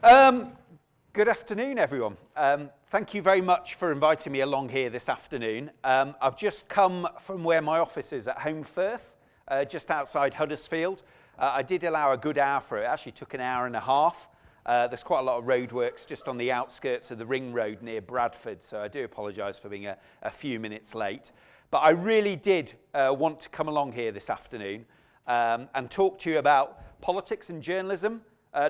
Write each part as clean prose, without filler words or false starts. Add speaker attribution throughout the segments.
Speaker 1: Good afternoon, everyone. Thank you very much for inviting me along here this afternoon. I've just come from where my office is at Home Firth, just outside Huddersfield. I did allow a good hour for it. It actually took an hour and a half. There's quite a lot of roadworks just on the outskirts of the ring road near Bradford, so I do apologise for being a few minutes late. But I really did want to come along here this afternoon and talk to you about politics and journalism.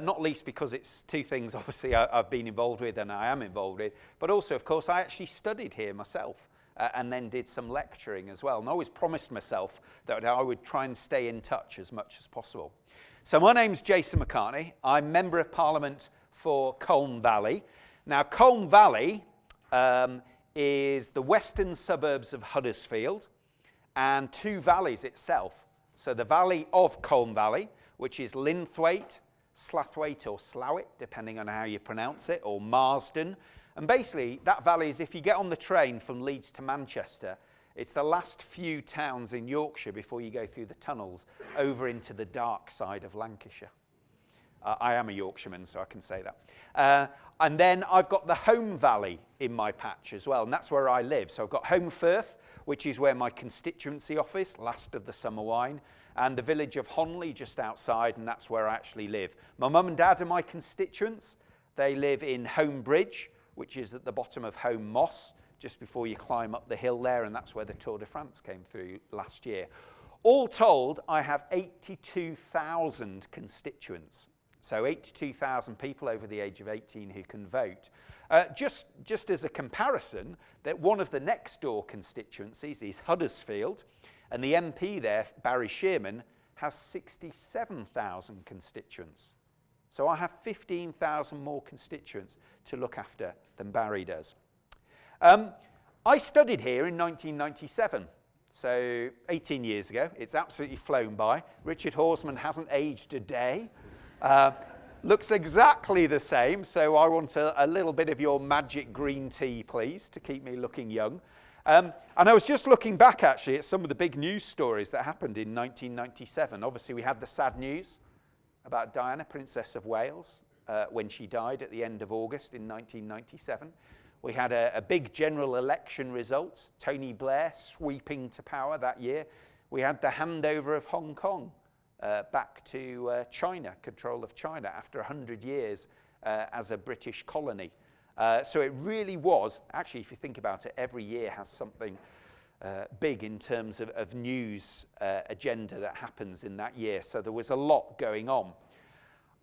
Speaker 1: Not least because it's two things, obviously, I've been involved with and I am involved with, but also, of course, I actually studied here myself and then did some lecturing as well. And I always promised myself that I would try and stay in touch as much as possible. So my name's Jason McCartney. I'm Member of Parliament for Colne Valley. Now, Colne Valley is the western suburbs of Huddersfield and two valleys itself. So the valley of Colne Valley, which is Linthwaite, Slathwaite or Slowett, depending on how you pronounce it, or Marsden. And basically, that valley is, if you get on the train from Leeds to Manchester, it's the last few towns in Yorkshire before you go through the tunnels over into the dark side of Lancashire. I am a Yorkshireman, so I can say that. And then I've got the Home Valley in my patch as well, and that's where I live. So I've got Home Firth, which is where my constituency office, last of the summer wine, and the village of Honley just outside, and that's where I actually live. My mum and dad are my constituents. They live in Home Bridge, which is at the bottom of Home Moss, just before you climb up the hill there, and that's where the Tour de France came through last year. All told, I have 82,000 constituents. So 82,000 people over the age of 18 who can vote. Just as a comparison, that one of the next door constituencies is Huddersfield, and the MP there, Barry Shearman, has 67,000 constituents. So I have 15,000 more constituents to look after than Barry does. I studied here in 1997, so 18 years ago. It's absolutely flown by. Richard Horsman hasn't aged a day. Looks exactly the same, so I want a little bit of your magic green tea, please, to keep me looking young. And I was just looking back, actually, at some of the big news stories that happened in 1997. Obviously, we had the sad news about Diana, Princess of Wales, when she died at the end of August in 1997. We had a big general election result, Tony Blair sweeping to power that year. We had the handover of Hong Kong back to China, control of China, after 100 years as a British colony. So it really was, actually, if you think about it, every year has something big in terms of news agenda that happens in that year. So there was a lot going on.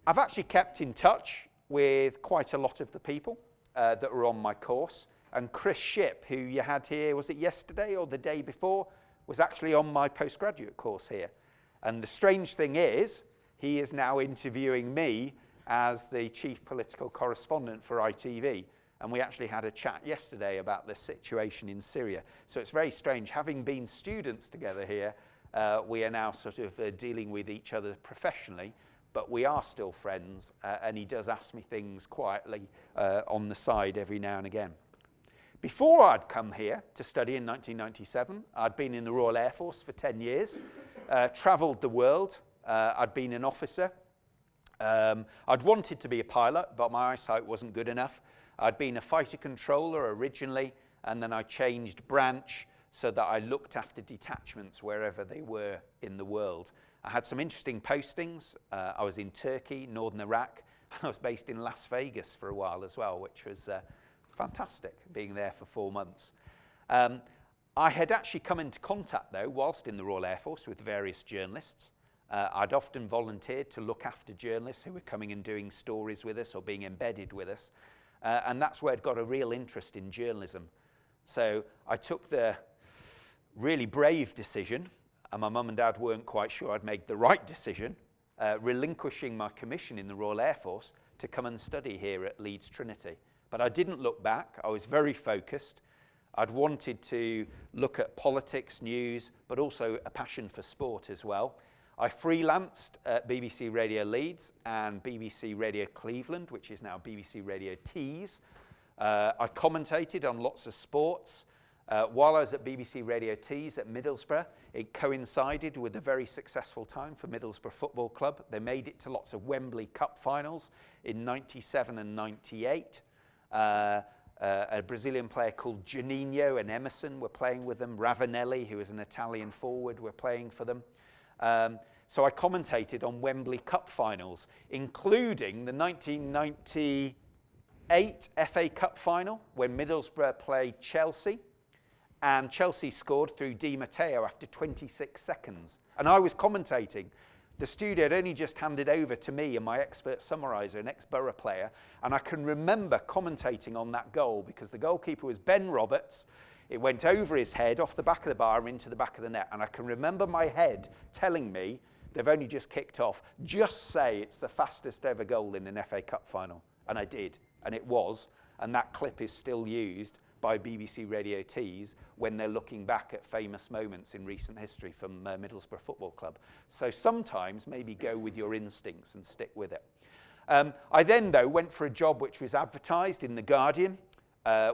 Speaker 1: I've actually kept in touch with quite a lot of the people that were on my course. And Chris Shipp, who you had here, was it yesterday or the day before, was actually on my postgraduate course here. And the strange thing is, he is now interviewing me as the chief political correspondent for ITV. And we actually had a chat yesterday about the situation in Syria. So it's very strange. Having been students together here, we are now sort of dealing with each other professionally, but we are still friends, and he does ask me things quietly on the side every now and again. Before I'd come here to study in 1997, I'd been in the Royal Air Force for 10 years, travelled the world. I'd been an officer. I'd wanted to be a pilot, but my eyesight wasn't good enough. I'd been a fighter controller originally, and then I changed branch so that I looked after detachments wherever they were in the world. I had some interesting postings. I was in Turkey, northern Iraq, and I was based in Las Vegas for a while as well, which was fantastic, being there for 4 months. I had actually come into contact, though, whilst in the Royal Air Force with various journalists. I'd often volunteered to look after journalists who were coming and doing stories with us or being embedded with us. And that's where I'd got a real interest in journalism. So I took the really brave decision, and my mum and dad weren't quite sure I'd made the right decision, relinquishing my commission in the Royal Air Force to come and study here at Leeds Trinity. But I didn't look back. I was very focused. I'd wanted to look at politics, news, but also a passion for sport as well. I freelanced at BBC Radio Leeds and BBC Radio Cleveland, which is now BBC Radio Tees. I commentated on lots of sports. While I was at BBC Radio Tees at Middlesbrough, it coincided with a very successful time for Middlesbrough Football Club. They made it to lots of Wembley Cup finals in 97 and 98. A Brazilian player called Juninho and Emerson were playing with them. Ravanelli, who was an Italian forward, were playing for them. So I commentated on Wembley Cup finals, including the 1998 FA Cup final when Middlesbrough played Chelsea. And Chelsea scored through Di Matteo after 26 seconds. And I was commentating. The studio had only just handed over to me and my expert summariser, an ex-Borough player. And I can remember commentating on that goal because the goalkeeper was Ben Roberts. It went over his head, off the back of the bar and into the back of the net. And I can remember my head telling me, they've only just kicked off, just say it's the fastest ever goal in an FA Cup final. And I did, and it was. And that clip is still used by BBC Radio Tees when they're looking back at famous moments in recent history from Middlesbrough Football Club. So sometimes maybe go with your instincts and stick with it. I then, though, went for a job which was advertised in The Guardian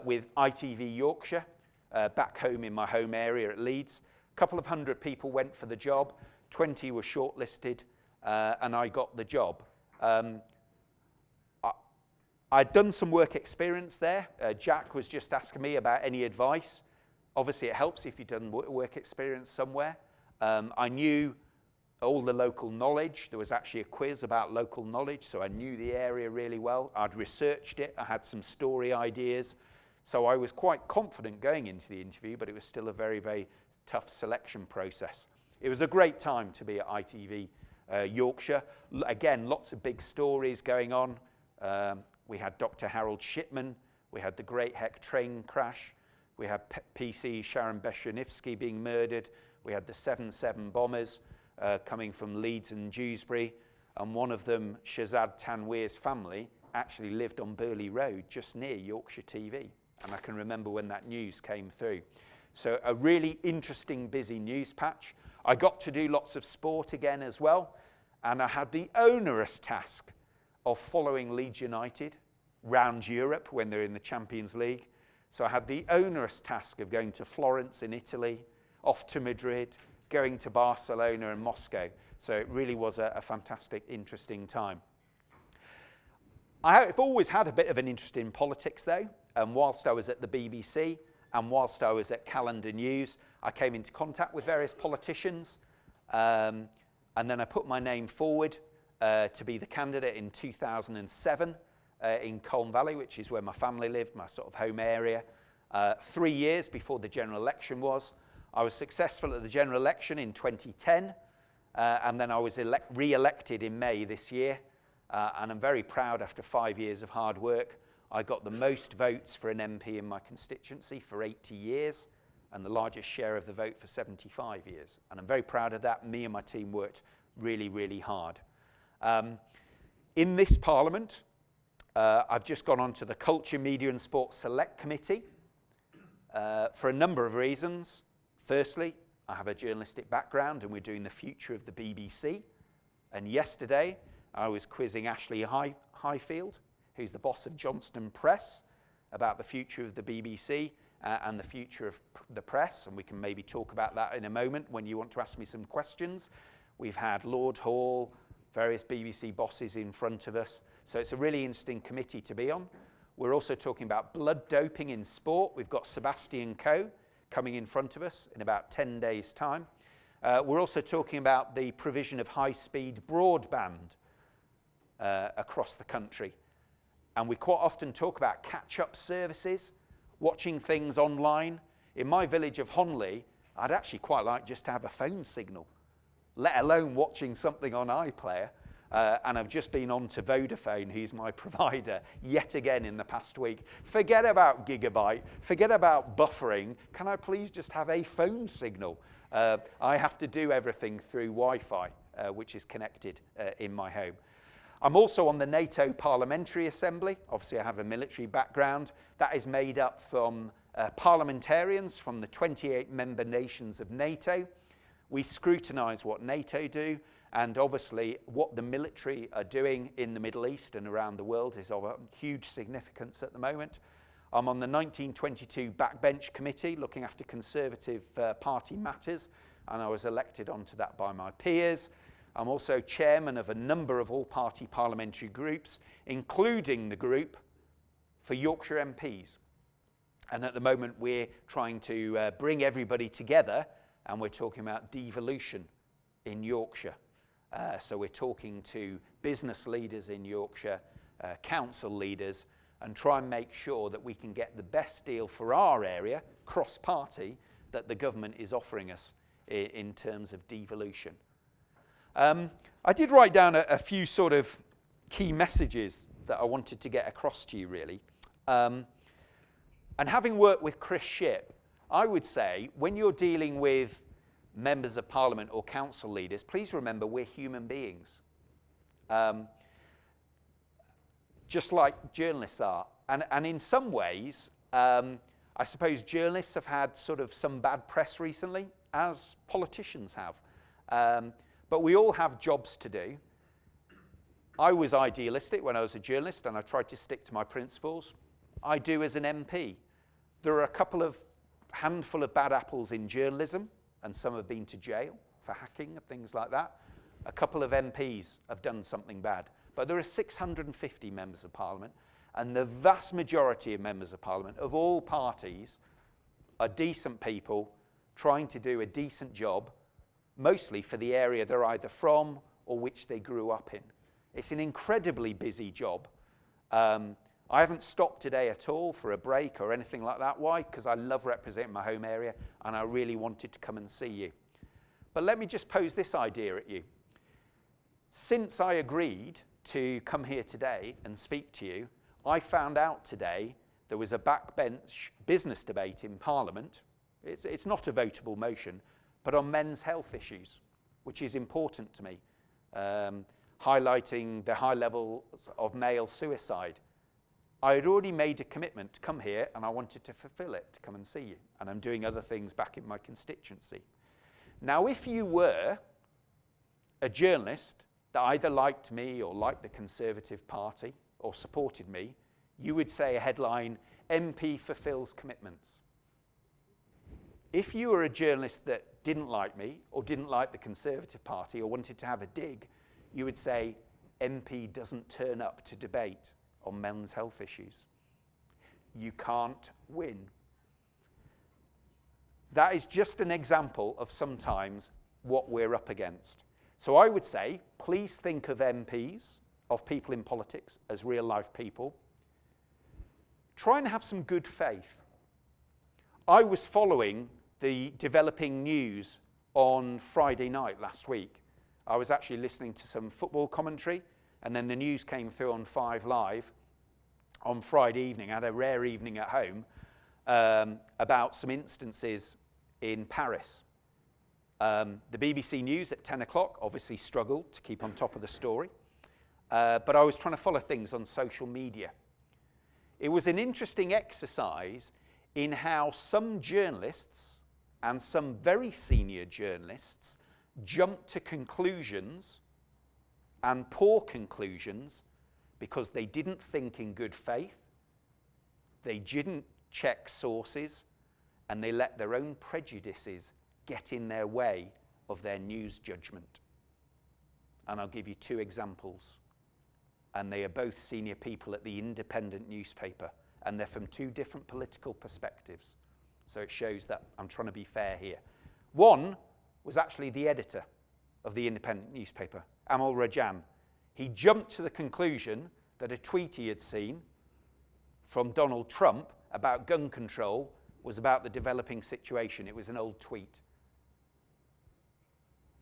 Speaker 1: with ITV Yorkshire, back home in my home area at Leeds. A couple of hundred people went for the job, 20 were shortlisted, and I got the job. I'd done some work experience there. Jack was just asking me about any advice. Obviously, it helps if you've done work experience somewhere. I knew all the local knowledge. There was actually a quiz about local knowledge, so I knew the area really well. I'd researched it. I had some story ideas. So I was quite confident going into the interview, but it was still a very, very tough selection process. It was a great time to be at ITV Yorkshire. Again, lots of big stories going on. We had Dr. Harold Shipman, we had the Great Heck train crash, we had PC Sharon Beshanivsky being murdered, we had the 7/7 bombers coming from Leeds and Dewsbury, and one of them, Shazad Tanweer's family, actually lived on Burley Road, just near Yorkshire TV, and I can remember when that news came through. So a really interesting, busy news patch. I got to do lots of sport again as well, and I had the onerous task of following Leeds United round Europe when they're in the Champions League. So I had the onerous task of going to Florence in Italy, off to Madrid, going to Barcelona and Moscow. So it really was a fantastic, interesting time. I've always had a bit of an interest in politics though, and whilst I was at the BBC and whilst I was at Calendar News, I came into contact with various politicians, and then I put my name forward to be the candidate in 2007 in Colne Valley, which is where my family lived, my sort of home area. 3 years before the general election was. I was successful at the general election in 2010, and then I was re-elected in May this year, and I'm very proud after 5 years of hard work. I got the most votes for an MP in my constituency for 80 years, and the largest share of the vote for 75 years. And I'm very proud of that. Me and my team worked really, really hard. In this Parliament, I've just gone on to the Culture, Media and Sport Select Committee for a number of reasons. Firstly, I have a journalistic background and we're doing the future of the BBC. And yesterday, I was quizzing Ashley Highfield, who's the boss of Johnston Press, about the future of the BBC and the future of the press. And we can maybe talk about that in a moment when you want to ask me some questions. We've had Lord Hall, various BBC bosses in front of us. So it's a really interesting committee to be on. We're also talking about blood doping in sport. We've got Sebastian Coe coming in front of us in about 10 days' time. We're also talking about the provision of high-speed broadband across the country. And we quite often talk about catch-up services, watching things online. In my village of Honley, I'd actually quite like just to have a phone signal, let alone watching something on iPlayer. And I've just been on to Vodafone, who's my provider, yet again in the past week. Forget about gigabyte, forget about buffering. Can I please just have a phone signal? I have to do everything through Wi-Fi, which is connected in my home. I'm also on the NATO Parliamentary Assembly. Obviously, I have a military background. That is made up from parliamentarians from the 28 member nations of NATO. We scrutinise what NATO do, and obviously what the military are doing in the Middle East and around the world is of a huge significance at the moment. I'm on the 1922 Backbench Committee looking after Conservative Party matters, and I was elected onto that by my peers. I'm also chairman of a number of all-party parliamentary groups, including the group for Yorkshire MPs. And at the moment we're trying to bring everybody together, and we're talking about devolution in Yorkshire. So we're talking to business leaders in Yorkshire, council leaders, and try and make sure that we can get the best deal for our area, cross-party, that the government is offering us in terms of devolution. I did write down a few sort of key messages that I wanted to get across to you, really. And having worked with Chris Shipp, I would say when you're dealing with members of Parliament or council leaders, please remember we're human beings. Just like journalists are. And in some ways, I suppose journalists have had sort of some bad press recently, as politicians have. But we all have jobs to do. I was idealistic when I was a journalist, and I tried to stick to my principles. I do as an MP. There are a handful of bad apples in journalism, and some have been to jail for hacking and things like that. A couple of MPs have done something bad. But there are 650 members of Parliament, and the vast majority of members of Parliament of all parties are decent people trying to do a decent job, mostly for the area they're either from or which they grew up in. It's an incredibly busy job. I haven't stopped today at all for a break or anything like that. Why? Because I love representing my home area, and I really wanted to come and see you. But let me just pose this idea at you. Since I agreed to come here today and speak to you, I found out today there was a backbench business debate in Parliament. It's not a votable motion, but on men's health issues, which is important to me, highlighting the high levels of male suicide. I had already made a commitment to come here, and I wanted to fulfill it, to come and see you. And I'm doing other things back in my constituency. Now, if you were a journalist that either liked me or liked the Conservative Party or supported me, you would say a headline, MP fulfills commitments. If you were a journalist that didn't like me or didn't like the Conservative Party or wanted to have a dig, you would say MP doesn't turn up to debate on men's health issues. You can't win. That is just an example of sometimes what we're up against. So I would say, please think of MPs, of people in politics, as real life people. Try and have some good faith. I was following the developing news on Friday night last week. I was actually listening to some football commentary, and then the news came through on 5 Live on Friday evening. I had a rare evening at home about some instances in Paris. The BBC News at 10 o'clock obviously struggled to keep on top of the story, but I was trying to follow things on social media. It was an interesting exercise in how some journalists and some very senior journalists jumped to conclusions, and poor conclusions, because they didn't think in good faith, they didn't check sources, and they let their own prejudices get in their way of their news judgment. And I'll give you 2 examples. And they are both senior people at the Independent newspaper, and they're from 2 different political perspectives. So it shows that I'm trying to be fair here. One was actually the editor of the Independent newspaper, Amal Rajan. He jumped to the conclusion that a tweet he had seen from Donald Trump about gun control was about the developing situation. It was an old tweet.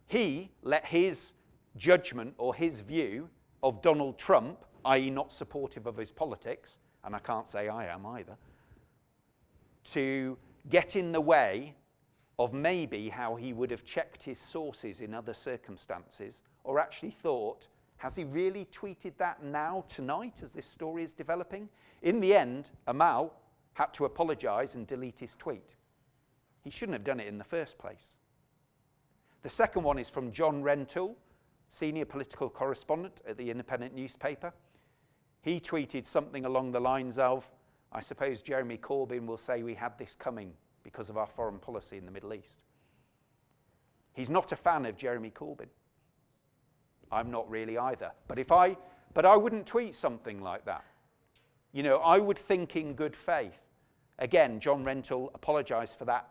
Speaker 1: He let his judgment or his view of Donald Trump, i.e. not supportive of his politics, and I can't say I am either, to get in the way of maybe how he would have checked his sources in other circumstances, or actually thought, has he really tweeted that now, tonight, as this story is developing? In the end, Amal had to apologise and delete his tweet. He shouldn't have done it in the first place. The second one is from John Rentoul, senior political correspondent at the Independent newspaper. He tweeted something along the lines of, I suppose Jeremy Corbyn will say we had this coming because of our foreign policy in the Middle East. He's not a fan of Jeremy Corbyn. I'm not really either. But I wouldn't tweet something like that. You know, I would think in good faith. Again, John Rentoul apologised for that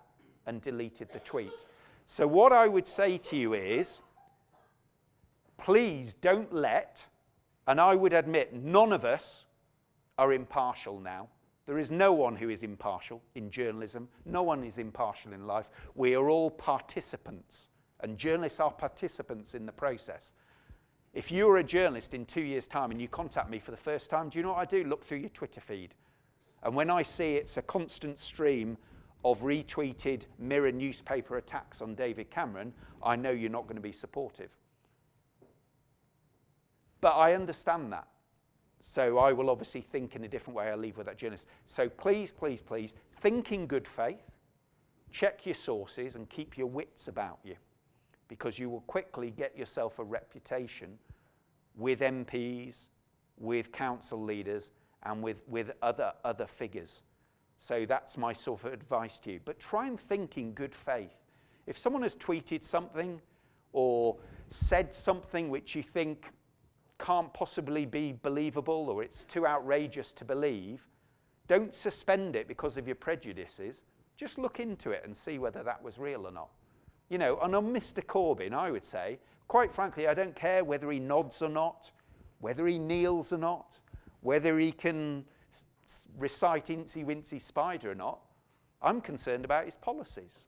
Speaker 1: and deleted the tweet. So what I would say to you is, please don't let, and I would admit none of us are impartial now. There is no one who is impartial in journalism. No one is impartial in life. We are all participants, and journalists are participants in the process. If you're a journalist in 2 years' time and you contact me for the first time, do you know what I do? Look through your Twitter feed. And when I see it's a constant stream of retweeted Mirror newspaper attacks on David Cameron, I know you're not going to be supportive. But I understand that. So I will obviously think in a different way. I'll leave with that journalist. So please, please, please, think in good faith, check your sources and keep your wits about you, because you will quickly get yourself a reputation with MPs, with council leaders, and with other figures. So that's my sort of advice to you. But try and think in good faith. If someone has tweeted something or said something which you think can't possibly be believable or it's too outrageous to believe, don't suspend it because of your prejudices. Just look into it and see whether that was real or not. You know, and on Mr. Corbyn, I would say, quite frankly, I don't care whether he nods or not, whether he kneels or not, whether he can recite Incy Wincy Spider or not. I'm concerned about his policies.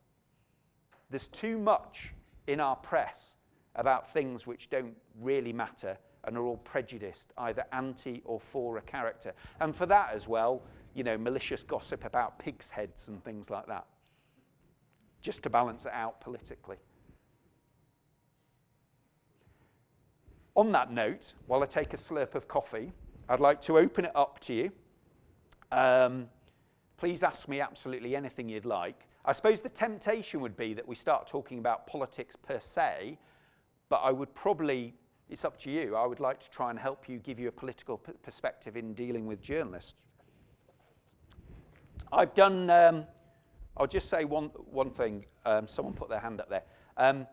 Speaker 1: There's too much in our press about things which don't really matter and are all prejudiced, either anti or for a character. And for that as well, you know, malicious gossip about pigs' heads and things like that, just to balance it out politically. On that note, while I take a slurp of coffee, I'd like to open it up to you. Please ask me absolutely anything you'd like. I suppose the temptation would be that we start talking about politics per se, but I would probably, it's up to you, I would like to try and help you, give you a political perspective in dealing with journalists. I've done, I'll just say one thing. Someone put their hand up there.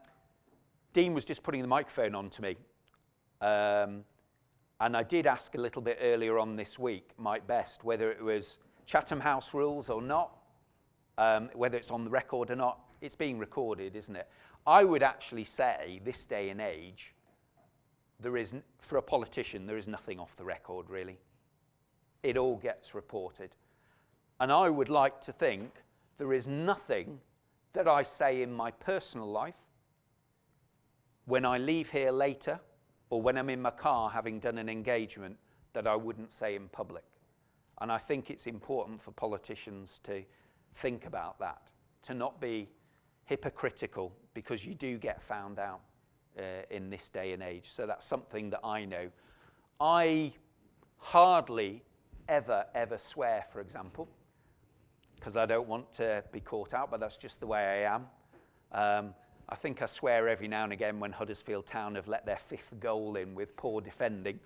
Speaker 1: Dean was just putting the microphone on to me. And I did ask a little bit earlier on this week, Mike Best, whether it was Chatham House rules or not, whether it's on the record or not. It's being recorded, isn't it? I would actually say, this day and age, for a politician, there is nothing off the record, really. It all gets reported. And I would like to think there is nothing that I say in my personal life, when I leave here later, or when I'm in my car having done an engagement, that I wouldn't say in public. And I think it's important for politicians to think about that, to not be hypocritical, because you do get found out in this day and age. So that's something that I know. I hardly ever swear, for example, because I don't want to be caught out, but that's just the way I am. I think I swear every now and again when Huddersfield Town have let their 5th goal in with poor defending.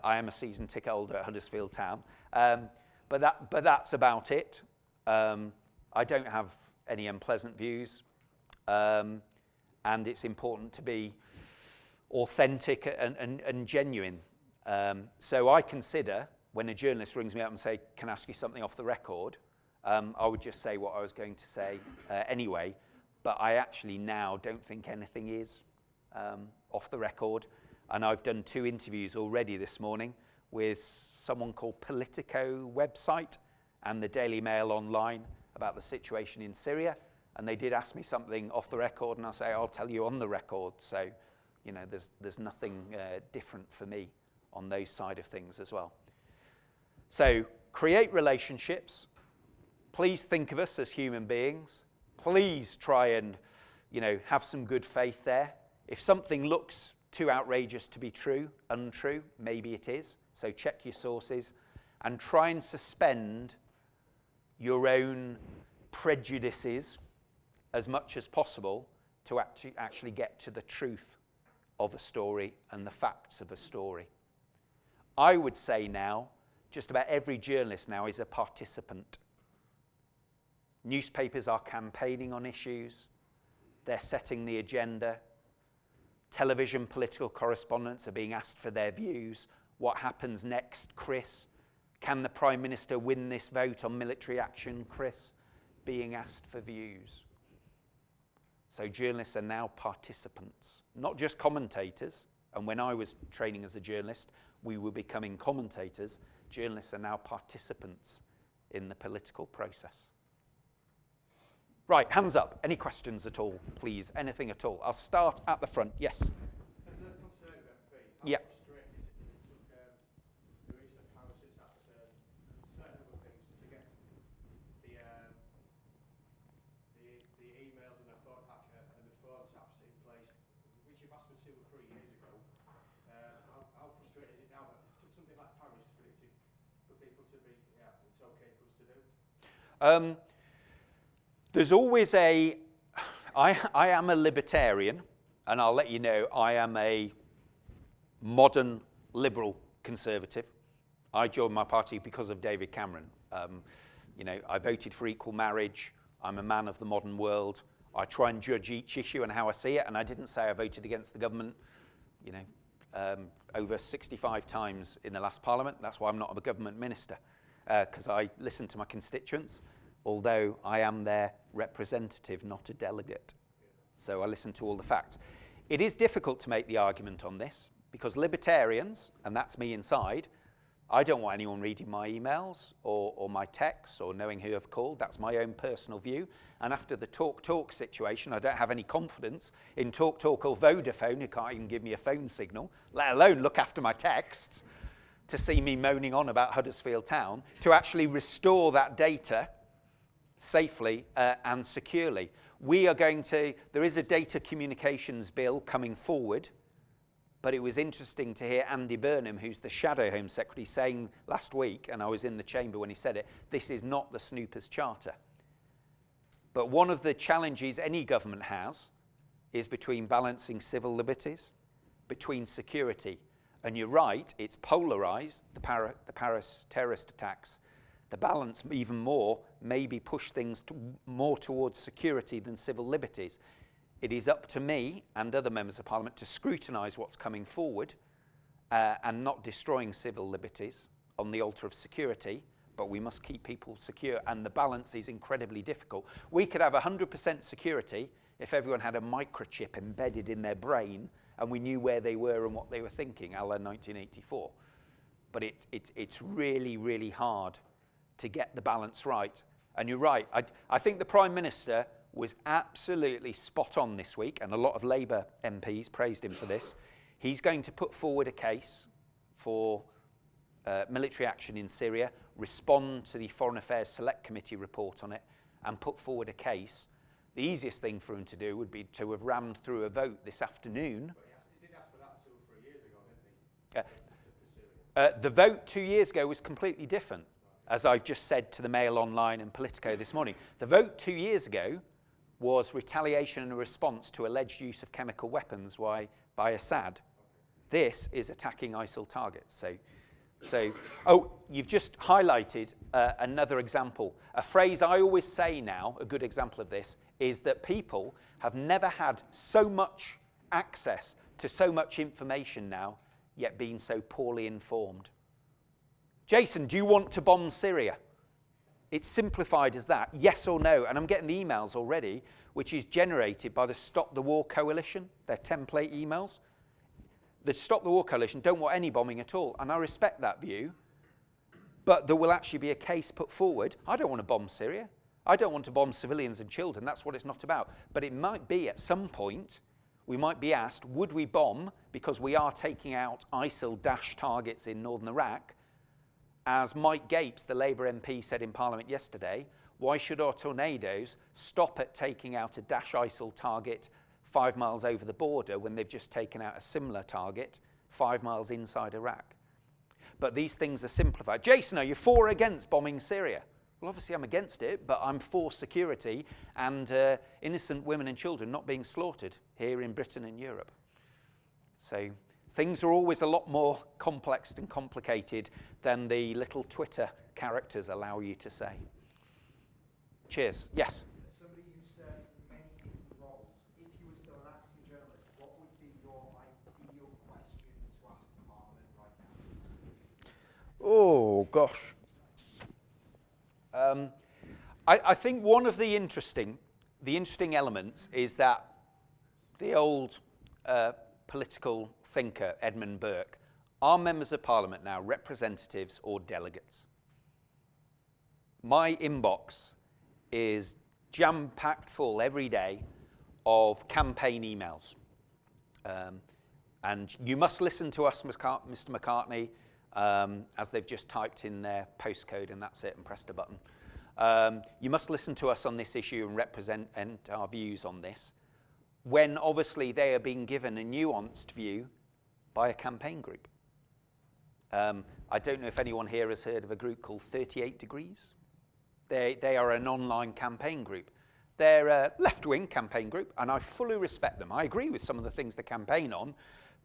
Speaker 1: I am a season ticket holder at Huddersfield Town. But that's about it. I don't have any unpleasant views. And it's important to be authentic and genuine. So I consider, when a journalist rings me up and say, can I ask you something off the record? I would just say what I was going to say anyway. But I actually now don't think anything is off the record. And I've done 2 interviews already this morning with someone called Politico website and the Daily Mail online about the situation in Syria. And they did ask me something off the record, and I'll say, I'll tell you on the record. So, you know, there's nothing different for me on those side of things as well. So, create relationships. Please think of us as human beings. Please try and, you know, have some good faith there. If something looks too outrageous to be untrue, maybe it is. So check your sources and try and suspend your own prejudices as much as possible to actually get to the truth of a story and the facts of a story. I would say now just about every journalist now is a participant. Newspapers are campaigning on issues. They're setting the agenda. Television political correspondents are being asked for their views. What happens next, Chris? Can the Prime Minister win this vote on military action, Chris? Being asked for views. So journalists are now participants, not just commentators. And when I was training as a journalist, we were becoming commentators. Journalists are now participants in the political process. Right, hands up. Any questions at all, please? Anything at all? I'll start at the front. Yes?
Speaker 2: As a Conservative MP,
Speaker 1: yeah.
Speaker 2: Frustrated it took Louisa Harris's certain other things to get the emails and the phone hacker and the phone taps in place, which you've asked for 2 or 3 years ago. How frustrating is it now that it took something like Paris for people to be, yeah, it's okay for us to do?
Speaker 1: There's always I am a libertarian, and I'll let you know I am a modern liberal conservative. I joined my party because of David Cameron. I voted for equal marriage. I'm a man of the modern world. I try and judge each issue and how I see it, and I didn't say I voted against the government, over 65 times in the last Parliament. That's why I'm not a government minister, because I listen to my constituents. Although I am their representative, not a delegate. So I listen to all the facts. It is difficult to make the argument on this, because libertarians, and that's me inside, I don't want anyone reading my emails or my texts or knowing who I've called. That's my own personal view. And after the TalkTalk situation, I don't have any confidence in TalkTalk or Vodafone, who can't even give me a phone signal, let alone look after my texts, to see me moaning on about Huddersfield Town, to actually restore that data safely and securely. There is a data communications bill coming forward, but it was interesting to hear Andy Burnham, who's the Shadow Home Secretary, saying last week, and I was in the chamber when he said it, this is not the Snoopers Charter. But one of the challenges any government has is between balancing civil liberties, between security. And you're right, it's polarised, the Paris terrorist attacks. The balance even more maybe push things more towards security than civil liberties. It is up to me and other members of Parliament to scrutinise what's coming forward and not destroying civil liberties on the altar of security, but we must keep people secure, and the balance is incredibly difficult. We could have 100% security if everyone had a microchip embedded in their brain and we knew where they were and what they were thinking, a la 1984. But it's really, really hard to get the balance right. And you're right, I think the Prime Minister was absolutely spot on this week, and a lot of Labour MPs praised him for this. He's going to put forward a case for military action in Syria, respond to the Foreign Affairs Select Committee report on it, and put forward a case. The easiest thing for him to do would be to have rammed through a vote this afternoon.
Speaker 2: But he did ask for that 2 or 3 years ago, didn't he?
Speaker 1: The vote 2 years ago was completely different, as I've just said to the Mail Online and Politico this morning. The vote 2 years ago was retaliation and a response to alleged use of chemical weapons by Assad. This is attacking ISIL targets. You've just highlighted another example. A phrase I always say now, a good example of this, is that people have never had so much access to so much information now, yet been so poorly informed. Jason, do you want to bomb Syria? It's simplified as that, yes or no. And I'm getting the emails already, which is generated by the Stop the War Coalition, their template emails. The Stop the War Coalition don't want any bombing at all, and I respect that view. But there will actually be a case put forward. I don't want to bomb Syria. I don't want to bomb civilians and children. That's what it's not about. But it might be at some point, we might be asked, would we bomb because we are taking out ISIL Daesh targets in northern Iraq? As Mike Gapes, the Labour MP, said in Parliament yesterday, why should our tornadoes stop at taking out a Daesh ISIL target 5 miles over the border when they've just taken out a similar target 5 miles inside Iraq? But these things are simplified. Jason, are you for or against bombing Syria? Well, obviously I'm against it, but I'm for security and innocent women and children not being slaughtered here in Britain and Europe. So Things are always a lot more complex and complicated than the little Twitter characters allow you to say. Cheers. Yes?
Speaker 2: As somebody who's served many different roles, if you were still an acting journalist, what would be your ideal question to ask Parliament right now?
Speaker 1: Oh, gosh. I think one of the interesting elements is that the old political thinker, Edmund Burke, are members of Parliament now representatives or delegates? My inbox is jam-packed full every day of campaign emails. And you must listen to us, Mr. McCartney, as they've just typed in their postcode and that's it and pressed a button. You must listen to us on this issue and represent our views on this, when obviously they are being given a nuanced view by a campaign group. I don't know if anyone here has heard of a group called 38 Degrees. They are an online campaign group. They're a left-wing campaign group, and I fully respect them. I agree with some of the things they campaign on,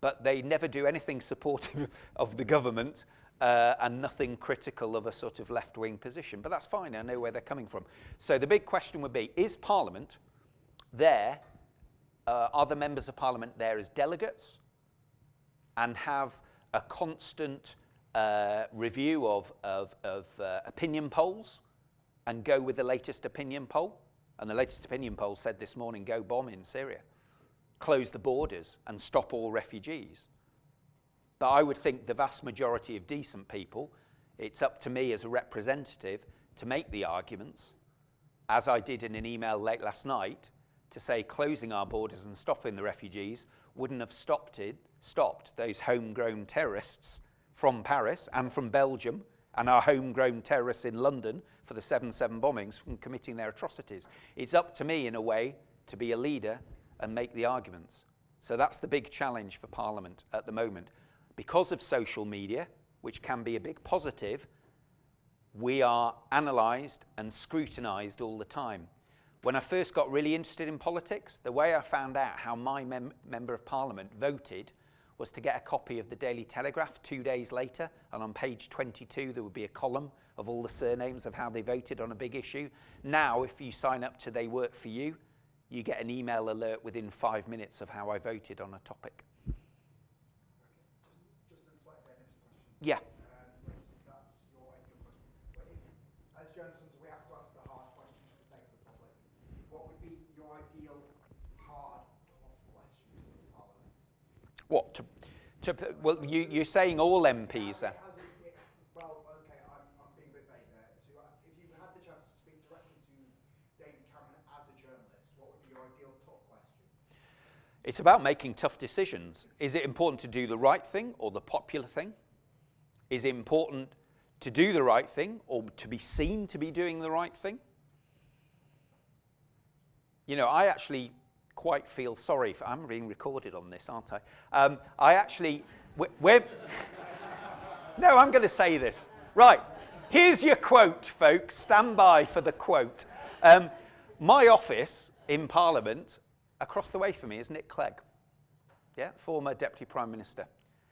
Speaker 1: but they never do anything supportive of the government and nothing critical of a sort of left-wing position. But that's fine, I know where they're coming from. So the big question would be, is Parliament there, are the members of Parliament there as delegates and have a constant review of opinion polls and go with the latest opinion poll? And the latest opinion poll said this morning, go bomb in Syria, close the borders and stop all refugees. But I would think the vast majority of decent people, it's up to me as a representative to make the arguments, as I did in an email late last night, to say closing our borders and stopping the refugees wouldn't have stopped those homegrown terrorists from Paris and from Belgium and our homegrown terrorists in London for the 7/7 bombings from committing their atrocities. It's up to me, in a way, to be a leader and make the arguments. So that's the big challenge for Parliament at the moment. Because of social media, which can be a big positive, we are analysed and scrutinised all the time. When I first got really interested in politics, the way I found out how my member of Parliament voted was to get a copy of the Daily Telegraph 2 days later, and on page 22 there would be a column of all the surnames of how they voted on a big issue. Now, if you sign up to They Work For You, you get an email alert within 5 minutes of how I voted on a topic.
Speaker 2: Just a slight next question.
Speaker 1: Yeah.
Speaker 2: That's your ideal question. But if, as journalists, we have to ask the hard questions for the sake of the public. What would be your ideal hard, tough question to Parliament?
Speaker 1: What? Well, you're saying all MPs then?
Speaker 2: Well, okay, I'm being a bit vague there. If you had the chance to speak directly to David Cameron as a journalist, what would be your ideal tough question?
Speaker 1: It's about making tough decisions. Is it important to do the right thing or the popular thing? Is it important to do the right thing or to be seen to be doing the right thing? You know, I actually quite feel sorry for, I'm being recorded on this, aren't I? I actually, no, I'm going to say this. Right, here's your quote, folks. Stand by for the quote. My office in Parliament, across the way from me, is Nick Clegg, yeah, former Deputy Prime Minister.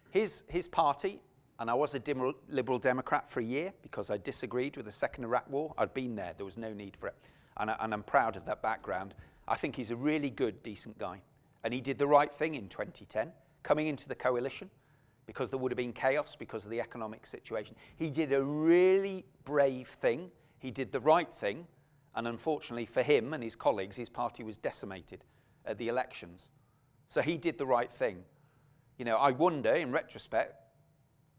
Speaker 1: His party, and I was a Liberal Democrat for a year because I disagreed with the Second Iraq War. I'd been there. There was no need for it. And I'm proud of that background. I think he's a really good, decent guy. And he did the right thing in 2010, coming into the coalition, because there would have been chaos because of the economic situation. He did a really brave thing. He did the right thing. And unfortunately for him and his colleagues, his party was decimated at the elections. So he did the right thing. You know, I wonder, in retrospect,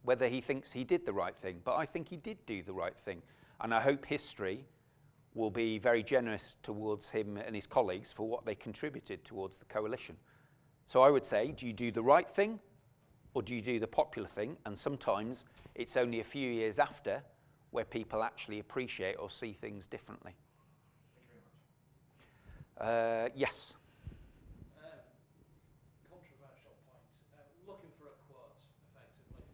Speaker 1: whether he thinks he did the right thing. But I think he did do the right thing. And I hope history will be very generous towards him and his colleagues for what they contributed towards the coalition. So I would say, do you do the right thing or do you do the popular thing? And sometimes it's only a few years after where people actually appreciate or see things differently.
Speaker 2: Thank you very much.
Speaker 1: Yes.
Speaker 3: Controversial point. Looking for a quote, effectively.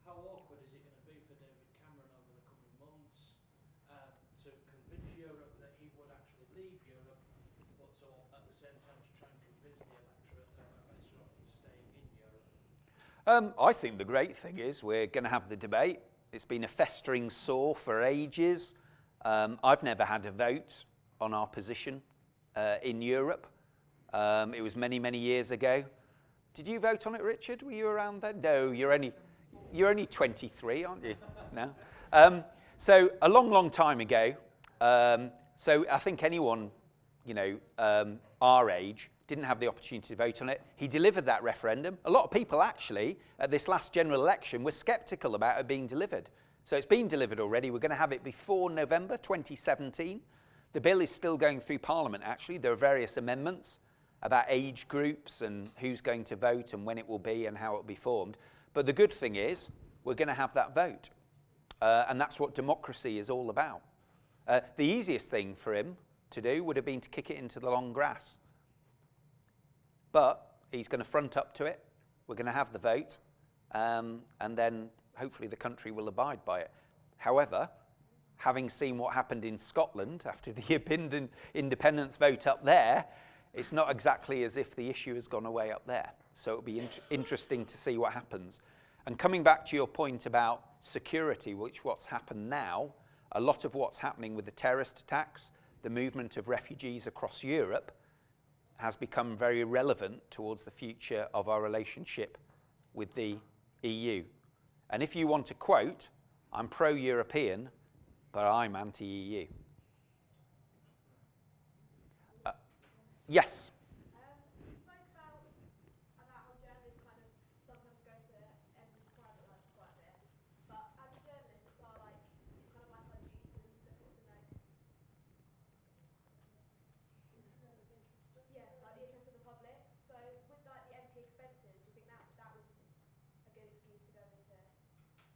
Speaker 3: How awkward is it going to be for David Cameron over the coming months to convince Europe that he would actually leave Europe, but to, at the same time, to try and convince the electorate that they're better off staying in Europe?
Speaker 1: I think the great thing is we're going to have the debate. It's been a festering sore for ages. I've never had a vote on our position in Europe. It was many, many years ago. Did you vote on it, Richard? Were you around then? No, you're only 23, aren't you? No. So a long, long time ago. So I think anyone, our age, didn't have the opportunity to vote on it. He delivered that referendum. A lot of people actually, at this last general election, were sceptical about it being delivered. So it's been delivered already. We're going to have it before November 2017. The bill is still going through Parliament, actually. There are various amendments about age groups and who's going to vote and when it will be and how it will be formed. But the good thing is we're going to have that vote. And that's what democracy is all about. The easiest thing for him to do would have been to kick it into the long grass. But he's going to front up to it. We're going to have the vote. And then hopefully the country will abide by it. However, having seen what happened in Scotland after the independence vote up there, it's not exactly as if the issue has gone away up there. So it'll be interesting to see what happens. And coming back to your point about security, which what's happened now, a lot of what's happening with the terrorist attacks, the movement of refugees across Europe, has become very relevant towards the future of our relationship with the EU. And if you want to quote, I'm pro-European, but I'm anti-EU. Yes?
Speaker 4: You spoke about how journalists kind of sometimes go to MPs' private lives quite a bit, but as a journalist, it's kind of like our duty to also know, like the interest of the public. So with like the MP expenses, do you think that was a good excuse to go into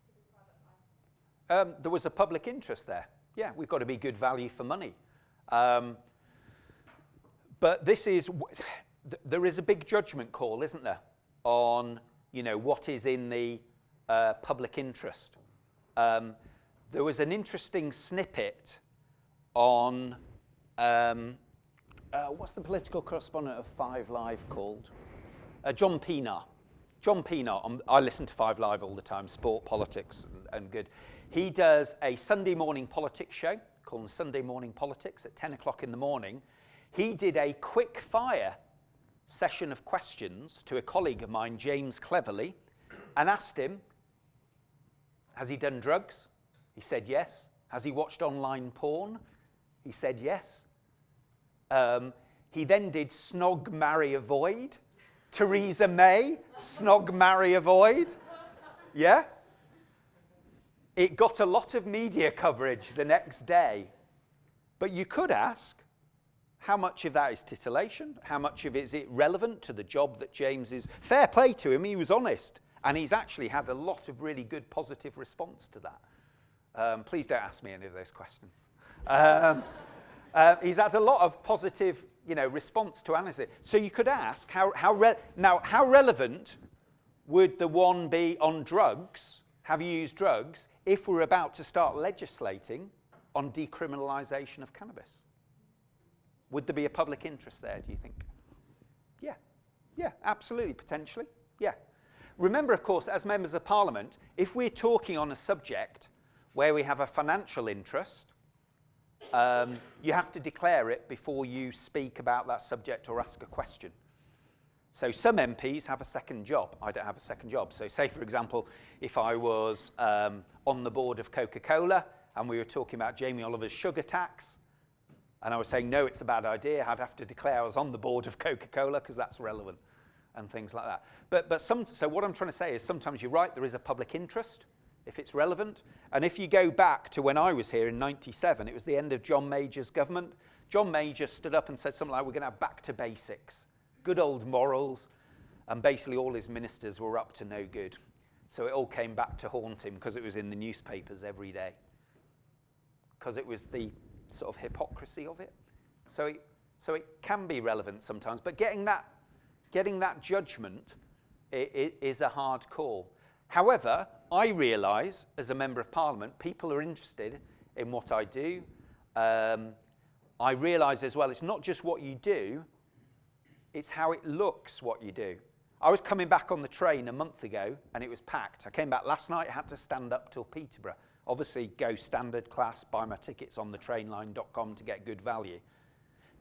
Speaker 4: people's private lives?
Speaker 1: There was a public interest there. Yeah, we've got to be good value for money. But there is a big judgment call, isn't there, on, what is in the public interest. There was an interesting snippet on, what's the political correspondent of 5 Live called? John Pienaar. John Pienaar, I listen to 5 Live all the time, sport, politics, and good. He does a Sunday morning politics show called Sunday Morning Politics at 10 o'clock in the morning. He did a quick fire session of questions to a colleague of mine, James Cleverly, and asked him, has he done drugs? He said yes. Has he watched online porn? He said yes. He then did snog, marry, avoid. Theresa May, snog, marry, avoid. Yeah? It got a lot of media coverage the next day. But you could ask, how much of that is titillation? How much of it is relevant to the job that James is? Fair play to him, he was honest. And he's actually had a lot of really good positive response to that. Please don't ask me any of those questions. He's had a lot of positive, response to analysis. So you could ask, how relevant would the one be on drugs, have you used drugs, if we're about to start legislating on decriminalisation of cannabis? Would there be a public interest there, do you think? Yeah, absolutely, potentially, yeah. Remember, of course, as members of Parliament, if we're talking on a subject where we have a financial interest, you have to declare it before you speak about that subject or ask a question. So some MPs have a second job. I don't have a second job. So say, for example, if I was on the board of Coca-Cola and we were talking about Jamie Oliver's sugar tax, and I was saying, no, it's a bad idea, I'd have to declare I was on the board of Coca-Cola because that's relevant and things like that. So what I'm trying to say is sometimes you're right, there is a public interest if it's relevant. And if you go back to when I was here in 97, it was the end of John Major's government. John Major stood up and said something like, we're going to have back to basics, good old morals, and basically all his ministers were up to no good. So it all came back to haunt him because it was in the newspapers every day. Because it was the sort of hypocrisy of it. So it can be relevant sometimes, but getting that judgment is a hard call. However, I realise, as a Member of Parliament, people are interested in what I do. I realise as well, it's not just what you do, it's how it looks what you do. I was coming back on the train a month ago and it was packed. I came back last night, had to stand up till Peterborough. Obviously, go standard class, buy my tickets on thetrainline.com to get good value.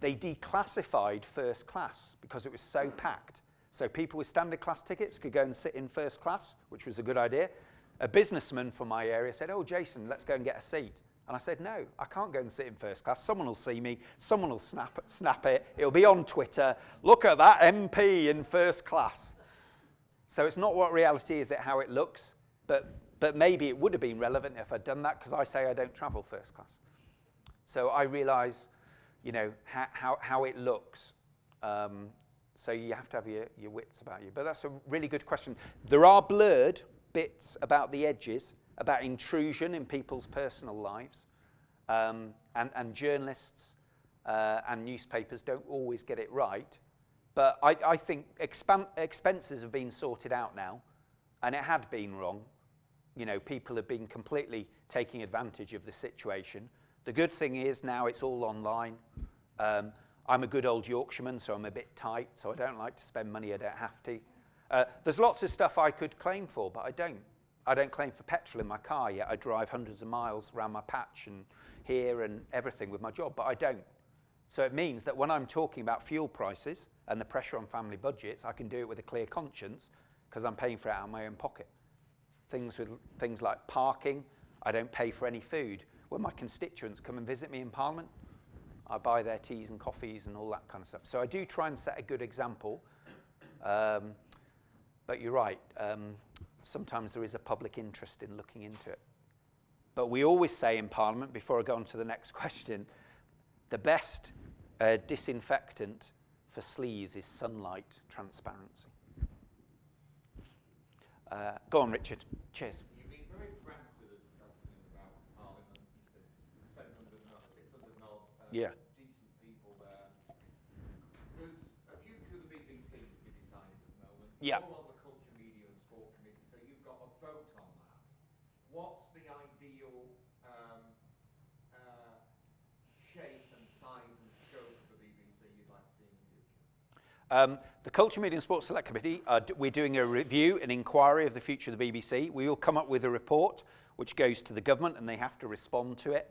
Speaker 1: They declassified first class because it was so packed. So people with standard class tickets could go and sit in first class, which was a good idea. A businessman from my area said, oh, Jason, let's go and get a seat. And I said, no, I can't go and sit in first class. Someone will see me. Someone will snap it. It'll be on Twitter. Look at that MP in first class. So it's not what reality is, how it looks. But maybe it would have been relevant if I'd done that, because I say I don't travel first class. So I realise, you know, how it looks. So you have to have your wits about you. But that's a really good question. There are blurred bits about the edges, about intrusion in people's personal lives. And journalists and newspapers don't always get it right. But I think expenses have been sorted out now, and it had been wrong. You know, people have been completely taking advantage of the situation. The good thing is now it's all online. I'm a good old Yorkshireman, so I'm a bit tight, so I don't like to spend money I don't have to. There's lots of stuff I could claim for, but I don't. I don't claim for petrol in my car, yet I drive hundreds of miles around my patch and here and everything with my job, but I don't. So it means that when I'm talking about fuel prices and the pressure on family budgets, I can do it with a clear conscience because I'm paying for it out of my own pocket. Things like parking, I don't pay for any food. When my constituents come and visit me in Parliament, I buy their teas and coffees and all that kind of stuff. So I do try and set a good example. But you're right, sometimes there is a public interest in looking into it. But we always say in Parliament, before I go on to the next question, the best disinfectant for sleaze is sunlight transparency. Go on, Richard. Cheers.
Speaker 5: You've been very frank with us about Parliament. You said 600
Speaker 1: Yeah.
Speaker 5: decent people there. There's a future of the BBC to be decided at the moment.
Speaker 1: Yeah.
Speaker 5: You're on the Culture, Media and Sport Committee, so you've got a vote on that. What's the ideal shape and size and scope of the BBC you'd like to see in the future?
Speaker 1: The Culture, Media and Sports Select Committee, we're doing a review, an inquiry of the future of the BBC. We will come up with a report which goes to the government and they have to respond to it.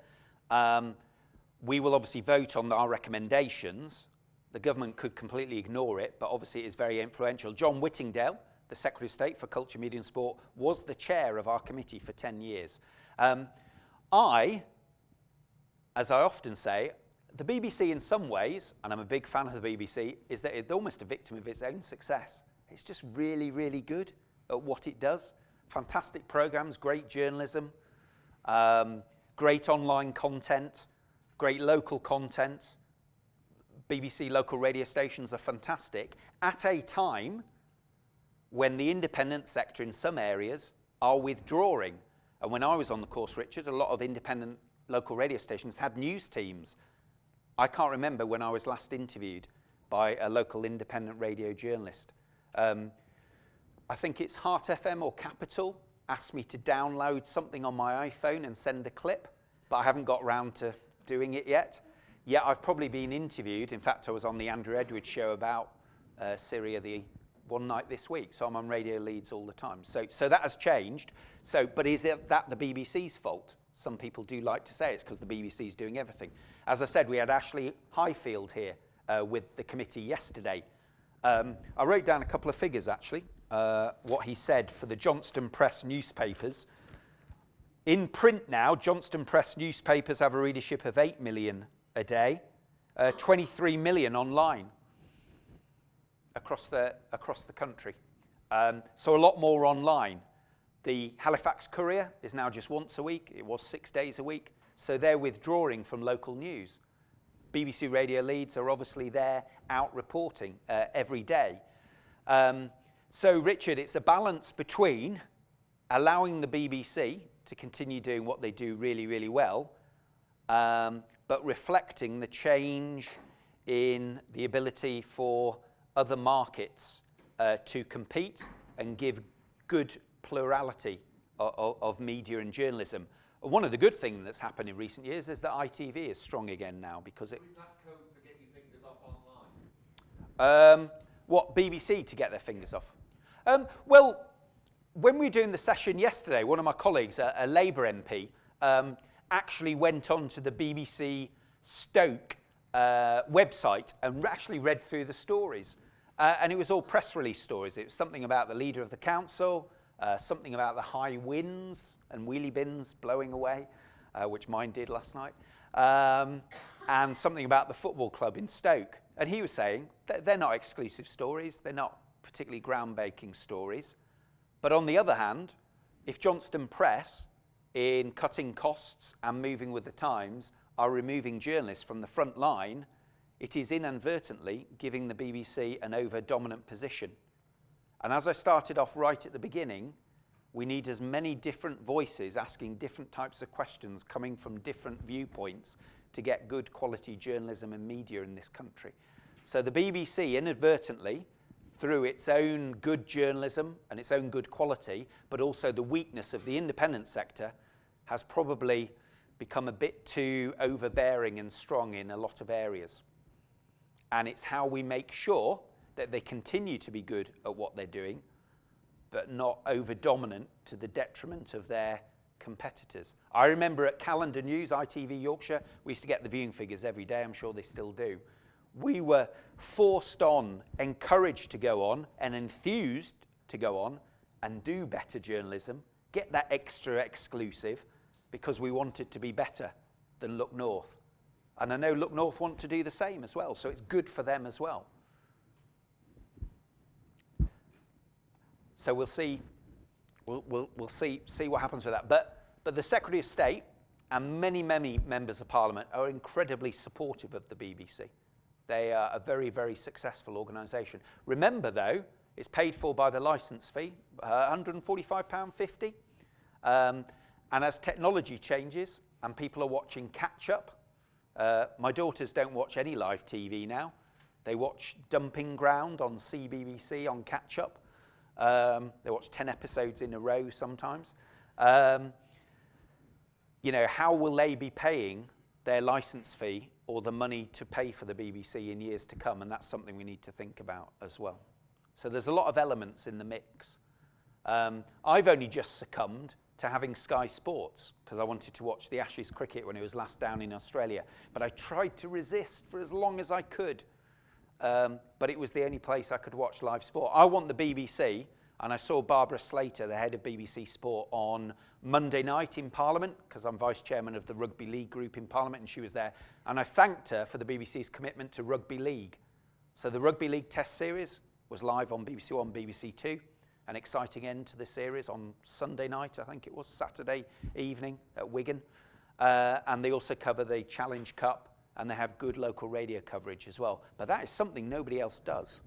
Speaker 1: We will obviously vote on our recommendations. The government could completely ignore it, but obviously it is very influential. John Whittingdale, the Secretary of State for Culture, Media and Sport, was the chair of our committee for 10 years. As I often say, the BBC in some ways, and I'm a big fan of the BBC, is that it's almost a victim of its own success. It's just really, really good at what it does. Fantastic programmes, great journalism, great online content, great local content. BBC local radio stations are fantastic at a time when the independent sector in some areas are withdrawing. And when I was on the course, Richard, a lot of independent local radio stations had news teams. I can't remember when I was last interviewed by a local independent radio journalist. I think it's Heart FM or Capital asked me to download something on my iPhone and send a clip, but I haven't got round to doing it yet. Yeah, I've probably been interviewed. In fact, I was on the Andrew Edwards show about Syria the one night this week, so I'm on Radio Leeds all the time. So that has changed. But is that the BBC's fault? Some people do like to say it's because the BBC's doing everything. As I said, we had Ashley Highfield here with the committee yesterday. I wrote down a couple of figures, actually, what he said for the Johnston Press newspapers. In print now, Johnston Press newspapers have a readership of 8 million a day, 23 million online across the country. So a lot more online. The Halifax Courier is now just once a week. It was 6 days a week. So they're withdrawing from local news. BBC Radio Leeds are obviously there out reporting every day. So Richard, it's a balance between allowing the BBC to continue doing what they do really, really well, but reflecting the change in the ability for other markets to compete and give good plurality of media and journalism. One of the good things that's happened in recent years is that ITV is strong again now because it...
Speaker 5: Is that code for get your fingers off online?
Speaker 1: What, BBC to get their fingers off? Well, when we were doing the session yesterday, one of my colleagues, a Labour MP, actually went on to the BBC Stoke website and actually read through the stories. And it was all press release stories. It was something about the leader of the council, something about the high winds and wheelie bins blowing away, which mine did last night, and something about the football club in Stoke. And he was saying that they're not exclusive stories, they're not particularly groundbreaking stories. But on the other hand, if Johnston Press, in cutting costs and moving with the times, are removing journalists from the front line, it is inadvertently giving the BBC an over-dominant position. And as I started off right at the beginning, we need as many different voices asking different types of questions coming from different viewpoints to get good quality journalism and media in this country. So the BBC inadvertently, through its own good journalism and its own good quality, but also the weakness of the independent sector, has probably become a bit too overbearing and strong in a lot of areas. And it's how we make sure that they continue to be good at what they're doing, but not over-dominant to the detriment of their competitors. I remember at Calendar News, ITV Yorkshire, we used to get the viewing figures every day. I'm sure they still do. We were forced on, encouraged to go on, and enthused to go on and do better journalism, get that extra exclusive, because we wanted to be better than Look North. And I know Look North want to do the same as well, so it's good for them as well. So we'll see. We'll see what happens with that. But the Secretary of State and many members of Parliament are incredibly supportive of the BBC. They are a very, very successful organisation. Remember, though, it's paid for by the licence fee, £145.50. And as technology changes and people are watching catch-up, my daughters don't watch any live TV now. They watch Dumping Ground on CBBC on catch-up. They watch 10 episodes in a row sometimes. You know, how will they be paying their licence fee or the money to pay for the BBC in years to come? And that's something we need to think about as well. So there's a lot of elements in the mix. I've only just succumbed to having Sky Sports because I wanted to watch the Ashes cricket when it was last down in Australia. But I tried to resist for as long as I could. But it was the only place I could watch live sport. I want the BBC, and I saw Barbara Slater, the head of BBC Sport, on Monday night in Parliament, because I'm vice chairman of the Rugby League group in Parliament, and she was there. And I thanked her for the BBC's commitment to Rugby League. So the Rugby League Test Series was live on BBC One, BBC Two, an exciting end to the series on Sunday night, I think it was, Saturday evening at Wigan. And they also cover the Challenge Cup, and they have good local radio coverage as well. But that is something nobody else does.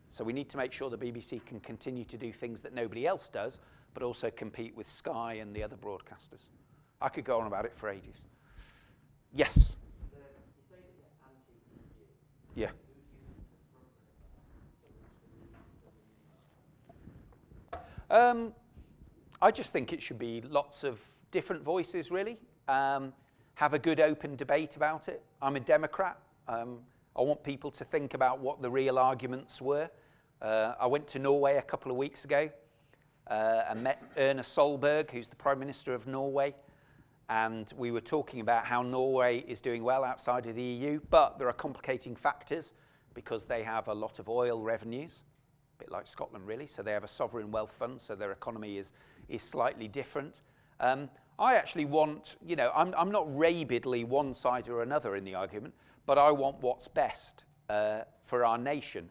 Speaker 1: So we need to make sure the BBC can continue to do things that nobody else does, but also compete with Sky and the other broadcasters. I could go on about it for ages. Yes?
Speaker 6: You say that you're anti-EU.
Speaker 1: Yeah.
Speaker 6: Who do you think the front runners are?
Speaker 1: I just think it should be lots of different voices, really. Have a good open debate about it. I'm a Democrat. I want people to think about what the real arguments were. I went to Norway a couple of weeks ago and met Erna Solberg, who's the Prime Minister of Norway. And we were talking about how Norway is doing well outside of the EU, but there are complicating factors because they have a lot of oil revenues, a bit like Scotland, really. So they have a sovereign wealth fund, so their economy is slightly different. I actually want, you know, I'm not rabidly one side or another in the argument, but I want what's best for our nation.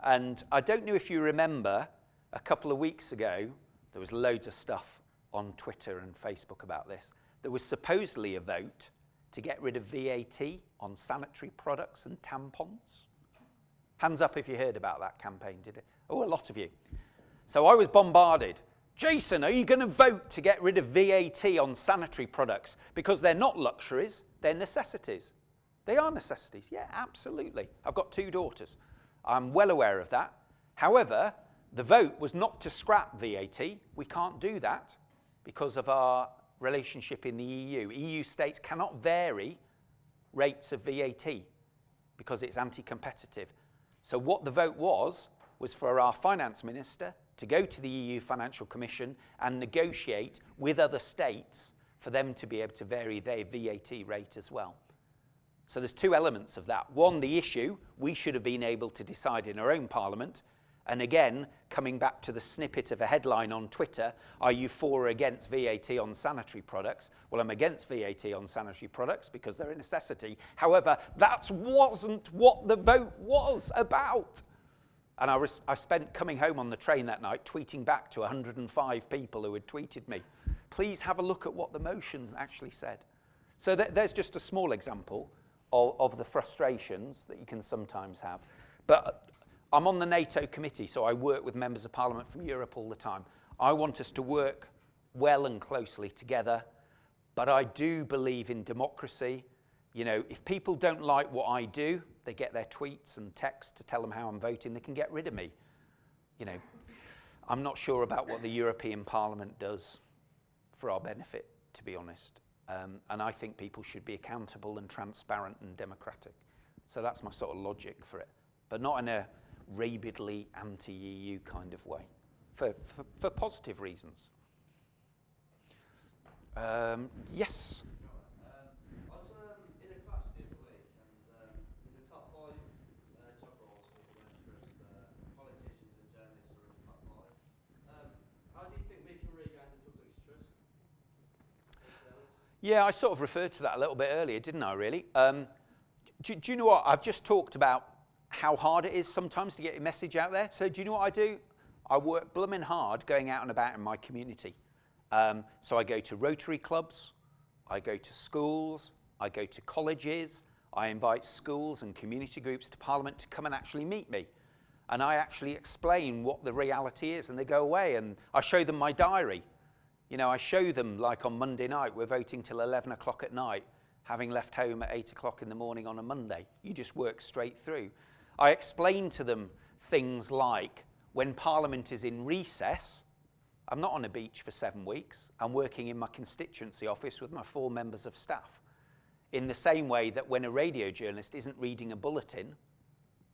Speaker 1: And I don't know if you remember, a couple of weeks ago, there was loads of stuff on Twitter and Facebook about this. There was supposedly a vote to get rid of VAT on sanitary products and tampons. Hands up if you heard about that campaign, did it? Oh, a lot of you. So I was bombarded. Jason, are you going to vote to get rid of VAT on sanitary products? Because they're not luxuries, they're necessities. They are necessities, yeah, absolutely. I've got 2 daughters. I'm well aware of that. However, the vote was not to scrap VAT. We can't do that because of our relationship in the EU. EU states cannot vary rates of VAT because it's anti-competitive. So what the vote was for our finance minister to go to the EU Financial Commission and negotiate with other states for them to be able to vary their VAT rate as well. So there's two elements of that. One, the issue, we should have been able to decide in our own parliament. And again, coming back to the snippet of a headline on Twitter, are you for or against VAT on sanitary products? Well, I'm against VAT on sanitary products because they're a necessity. However, that wasn't what the vote was about. And I spent coming home on the train that night tweeting back to 105 people who had tweeted me. Please have a look at what the motion actually said. So there's just a small example of the frustrations that you can sometimes have. But I'm on the NATO committee, so I work with members of parliament from Europe all the time. I want us to work well and closely together, but I do believe in democracy. You know, if people don't like what I do, they get their tweets and texts to tell them how I'm voting, they can get rid of me. You know, I'm not sure about what the European Parliament does for our benefit, to be honest. And I think people should be accountable and transparent and democratic. So that's my sort of logic for it, but not in a rabidly anti-EU kind of way, for positive reasons. Yes?
Speaker 6: I was in a class the other week, and in the top 5 job roles for people of interest, politicians and journalists are in the top 5. How do you think we can regain the public's trust?
Speaker 1: Yeah, I sort of referred to that a little bit earlier, didn't I, really? Do you know what? I've just talked about how hard it is sometimes to get your message out there. So do you know what I do? I work blooming hard going out and about in my community. So I go to Rotary clubs, I go to schools, I go to colleges, I invite schools and community groups to Parliament to come and actually meet me. And I actually explain what the reality is, and they go away, and I show them my diary. You know, I show them, like on Monday night, we're voting till 11 o'clock at night, having left home at 8 o'clock in the morning on a Monday. You just work straight through. I explain to them things like, when Parliament is in recess, I'm not on a beach for 7 weeks. I'm working in my constituency office with my 4 members of staff. In the same way that when a radio journalist isn't reading a bulletin,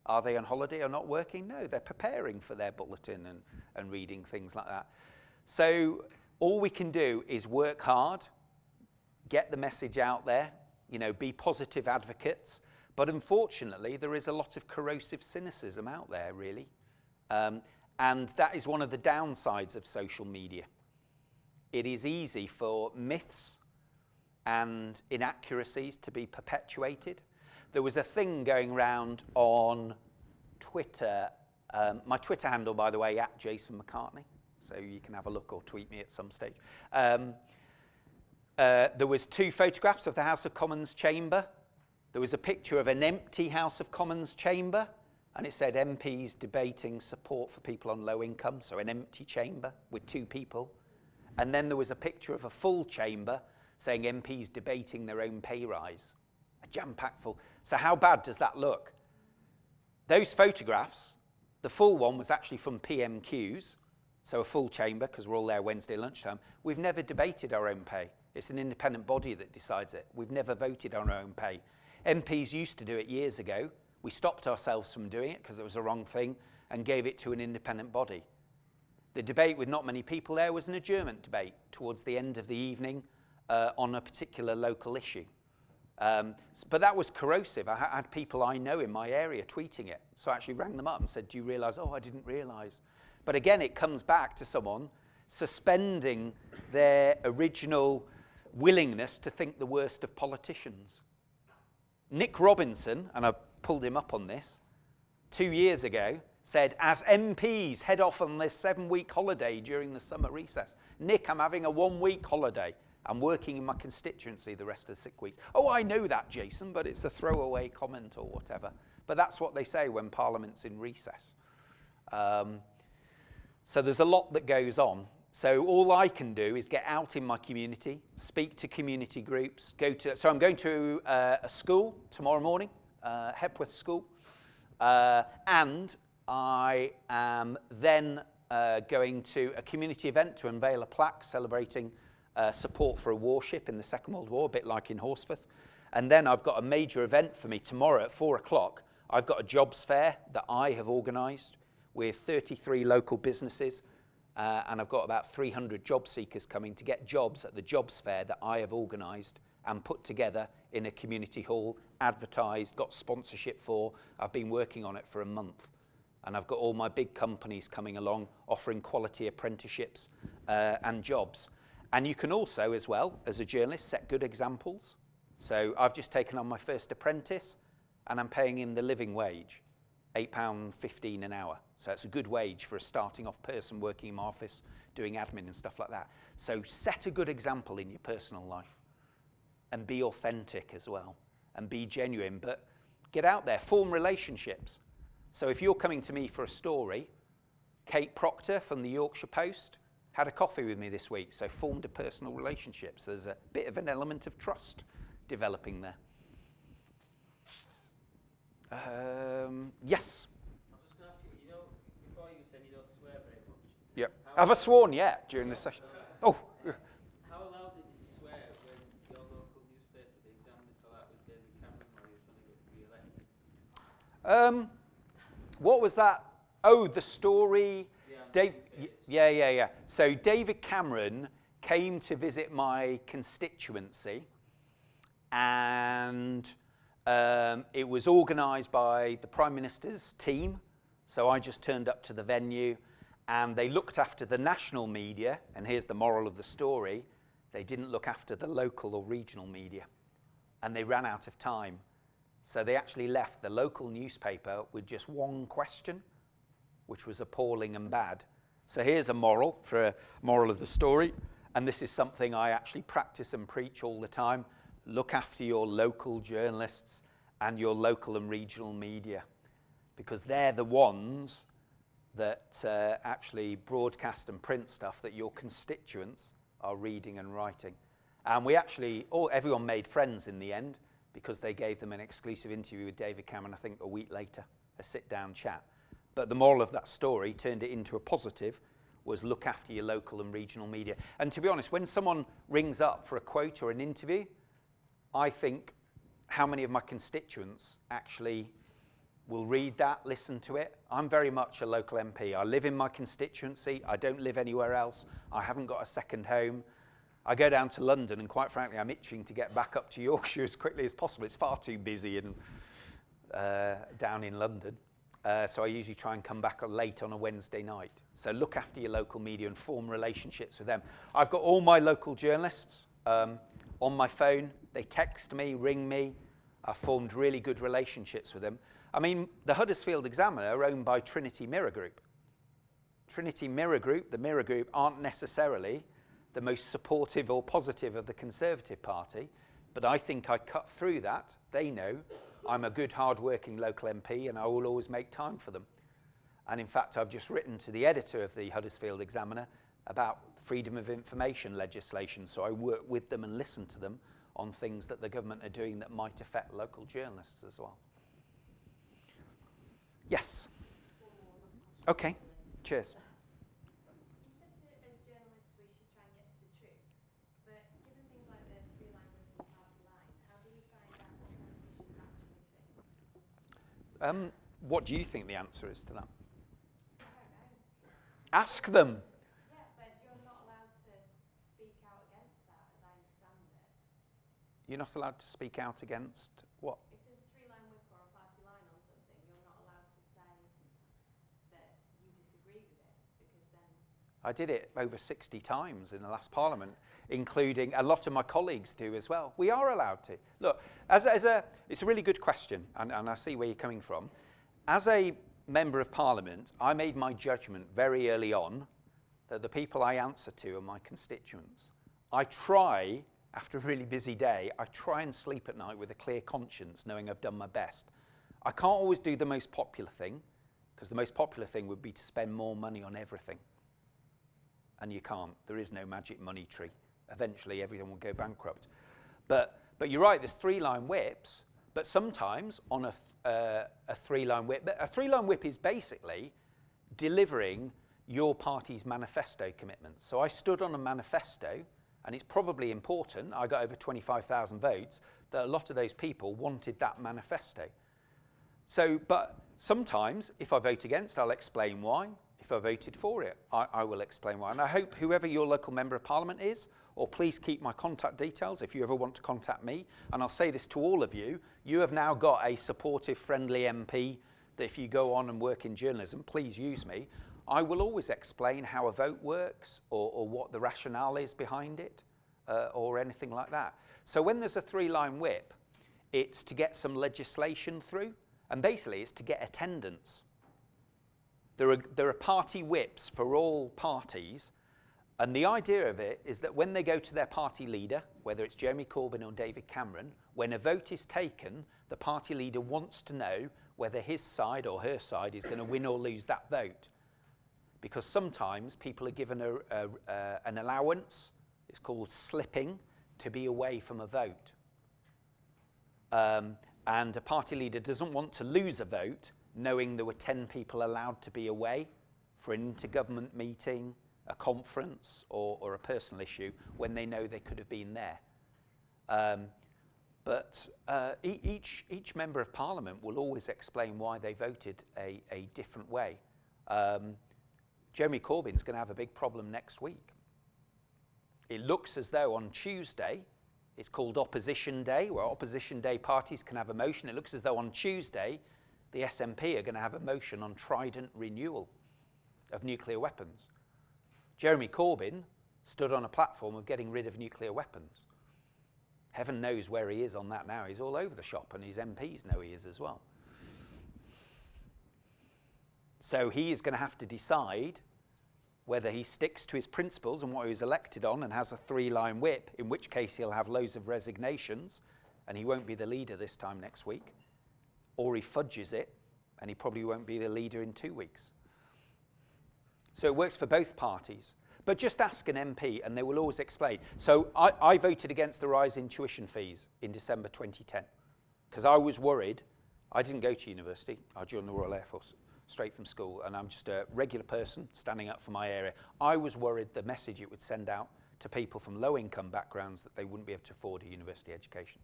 Speaker 1: are they on holiday or not working? No, they're preparing for their bulletin and reading things like that. So all we can do is work hard, get the message out there, you know, be positive advocates. But unfortunately, there is a lot of corrosive cynicism out there, really. And that is one of the downsides of social media. It is easy for myths and inaccuracies to be perpetuated. There was a thing going around on Twitter, my Twitter handle, by the way, @Jason McCartney, so you can have a look or tweet me at some stage. There was 2 photographs of the House of Commons chamber. There was a picture of an empty House of Commons chamber, and it said MPs debating support for people on low income, so an empty chamber with 2 people. And then there was a picture of a full chamber saying MPs debating their own pay rise. A jam-packed full. So how bad does that look? Those photographs, the full one was actually from PMQs, so a full chamber, because we're all there Wednesday lunchtime. We've never debated our own pay. It's an independent body that decides it. We've never voted on our own pay. MPs used to do it years ago. We stopped ourselves from doing it because it was the wrong thing and gave it to an independent body. The debate with not many people there was an adjournment debate towards the end of the evening on a particular local issue. But that was corrosive. I had people I know in my area tweeting it. So I actually rang them up and said, do you realise? Oh, I didn't realise. But again, it comes back to someone suspending their original willingness to think the worst of politicians. Nick Robinson, and I've pulled him up on this, 2 years ago, said, as MPs head off on this 7-week holiday during the summer recess, Nick, I'm having a 1-week holiday. I'm working in my constituency the rest of the 6 weeks. Oh, I know that, Jason, but it's a throwaway comment or whatever. But that's what they say when Parliament's in recess. So there's a lot that goes on. So all I can do is get out in my community, speak to community groups, so I'm going to a school tomorrow morning, Hepworth School, and I am then going to a community event to unveil a plaque celebrating support for a warship in the Second World War, a bit like in Horsforth. And then I've got a major event for me tomorrow at 4 o'clock I've got a jobs fair that I have organised with 33 local businesses, and I've got about 300 job seekers coming to get jobs at the jobs fair that I have organised and put together in a community hall, advertised, got sponsorship for. I've been working on it for a month. And I've got all my big companies coming along, offering quality apprenticeships and jobs. And you can also, as well, as a journalist, set good examples. So I've just taken on my first apprentice, and I'm paying him the living wage, £8.15 an hour. So it's a good wage for a starting off person working in my office, doing admin and stuff like that. So set a good example in your personal life, and be authentic as well, and be genuine, but get out there, form relationships. So if you're coming to me for a story, Kate Proctor from the Yorkshire Post had a coffee with me this week, so formed a personal relationship. So there's a bit of an element of trust developing there. Yes?
Speaker 7: I'm just going to ask you, before you said you don't swear very much.
Speaker 1: Yep. Have I sworn yet during the session? Oh.
Speaker 7: How loud did you swear when your local newspaper, the examiner for that was David Cameron, while he was trying to get re-elected?
Speaker 1: What was that? Oh, the story. Yeah. So David Cameron came to visit my constituency, and it was organised by the Prime Minister's team. So I just turned up to the venue, and they looked after the national media, and here's the moral of the story. They didn't look after the local or regional media, and they ran out of time. So they actually left the local newspaper with just one question, which was appalling and bad. So here's a moral for a moral of the story, and this is something I actually practice and preach all the time. Look after your local journalists and your local and regional media, because they're the ones that actually broadcast and print stuff that your constituents are reading and writing. And we actually, everyone made friends in the end, because they gave them an exclusive interview with David Cameron, I think a week later, a sit-down chat. But the moral of that story, turned it into a positive, was look after your local and regional media. And to be honest, when someone rings up for a quote or an interview, I think how many of my constituents actually will read that, listen to it. I'm very much a local MP. I live in my constituency. I don't live anywhere else. I haven't got a second home. I go down to London, and quite frankly, I'm itching to get back up to Yorkshire as quickly as possible. It's far too busy and down in London. So I usually try and come back late on a Wednesday night. So look after your local media and form relationships with them. I've got all my local journalists on my phone. They text me, ring me. I've formed really good relationships with them. I mean, the Huddersfield Examiner are owned by Trinity Mirror Group. Trinity Mirror Group, the Mirror Group, aren't necessarily the most supportive or positive of the Conservative Party, but I think I cut through that. They know I'm a good, hard-working local MP, and I will always make time for them. And in fact, I've just written to the editor of the Huddersfield Examiner about freedom of information legislation, so I work with them and listen to them on things that the government are doing that might affect local journalists as well. Yes? Okay, cheers. What do you think the answer is to that?
Speaker 4: I don't know.
Speaker 1: Ask them.
Speaker 4: Yeah, but you're not allowed to speak out against that, as I understand it.
Speaker 1: You're not allowed to speak out against what?
Speaker 4: If there's a three-line whip or a party line on something, you're not allowed to say that you disagree with it, because then...
Speaker 1: I did it over 60 times in the last Parliament, including a lot of my colleagues do as well. We are allowed to. Look, it's a really good question, and I see where you're coming from. As a Member of Parliament, I made my judgment very early on that the people I answer to are my constituents. I try, after a really busy day, I try and sleep at night with a clear conscience, knowing I've done my best. I can't always do the most popular thing, because the most popular thing would be to spend more money on everything. And you can't. There is no magic money tree. Eventually, everyone will go bankrupt. But you're right, there's three-line whips, but sometimes on a three-line whip, but a three-line whip is basically delivering your party's manifesto commitments. So I stood on a manifesto, and it's probably important, I got over 25,000 votes, that a lot of those people wanted that manifesto. So, but sometimes, if I vote against, I'll explain why. If I voted for it, I will explain why. And I hope whoever your local Member of Parliament is, or please keep my contact details if you ever want to contact me. And I'll say this to all of you, you have now got a supportive, friendly MP that if you go on and work in journalism, please use me. I will always explain how a vote works or what the rationale is behind it or anything like that. So when there's a 3-line whip, it's to get some legislation through, and basically it's to get attendance. There are party whips for all parties, and the idea of it is that when they go to their party leader, whether it's Jeremy Corbyn or David Cameron, when a vote is taken, the party leader wants to know whether his side or her side is going to win or lose that vote. Because sometimes people are given an allowance, it's called slipping, to be away from a vote. And a party leader doesn't want to lose a vote knowing there were 10 people allowed to be away for an intergovernment meeting, a conference, or a personal issue when they know they could have been there. But each Member of Parliament will always explain why they voted a different way. Jeremy Corbyn's going to have a big problem next week. It looks as though on Tuesday, it's called Opposition Day, where Opposition Day parties can have a motion. It looks as though on Tuesday, the SNP are going to have a motion on Trident renewal of nuclear weapons. Jeremy Corbyn stood on a platform of getting rid of nuclear weapons. Heaven knows where he is on that now. He's all over the shop, and his MPs know he is as well. So he is going to have to decide whether he sticks to his principles and what he was elected on and has a 3-line whip, in which case he'll have loads of resignations and he won't be the leader this time next week, or he fudges it and he probably won't be the leader in 2 weeks. So it works for both parties. But just ask an MP and they will always explain. So I voted against the rise in tuition fees in December 2010 because I was worried. I didn't go to university. I joined the Royal Air Force straight from school, and I'm just a regular person standing up for my area. I was worried the message it would send out to people from low-income backgrounds that they wouldn't be able to afford a university education.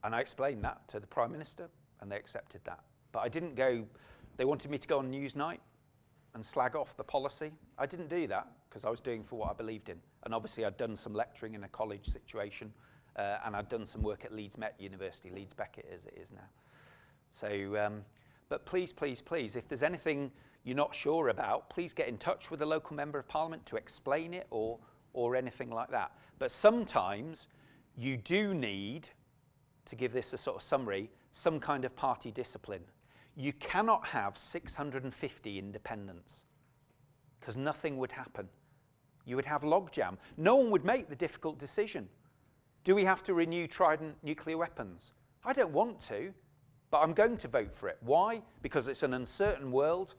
Speaker 1: And I explained that to the Prime Minister, and they accepted that. But I didn't go, they wanted me to go on Newsnight and slag off the policy. I didn't do that, because I was doing for what I believed in. And obviously I'd done some lecturing in a college situation, and I'd done some work at Leeds Met University, Leeds Beckett as it is now. So, but please, please, please, if there's anything you're not sure about, please get in touch with a local Member of Parliament to explain it or anything like that. But sometimes you do need, to give this a sort of summary, some kind of party discipline. You cannot have 650 independents because nothing would happen. You would have logjam. No one would make the difficult decision. Do we have to renew Trident nuclear weapons? I don't want to. But I'm going to vote for it. Why? Because it's an uncertain world.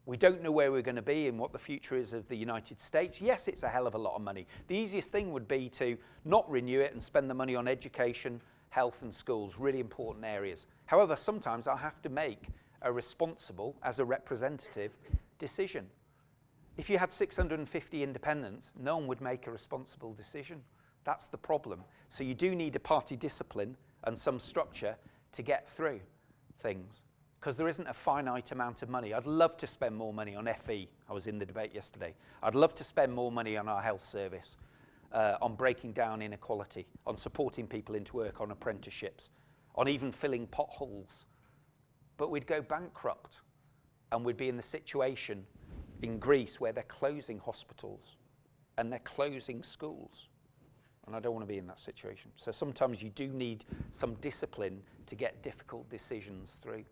Speaker 1: We don't know where we're going to be and what the future is of the United States. Yes, it's a hell of a lot of money. The easiest thing would be to not renew it and spend the money on education, health and schools, really important areas. However, sometimes I'll have to make a responsible, as a representative, decision. If you had 650 independents, no one would make a responsible decision. That's the problem. So you do need a party discipline and some structure to get through things, because there isn't a finite amount of money. I'd love to spend more money on FE. I was in the debate yesterday. I'd love to spend more money on our health service, on breaking down inequality, on supporting people into work, on apprenticeships, on even filling potholes. But we'd go bankrupt, and we'd be in the situation in Greece where they're closing hospitals and they're closing schools. And I don't want to be in that situation. So sometimes you do need some discipline to get difficult decisions through.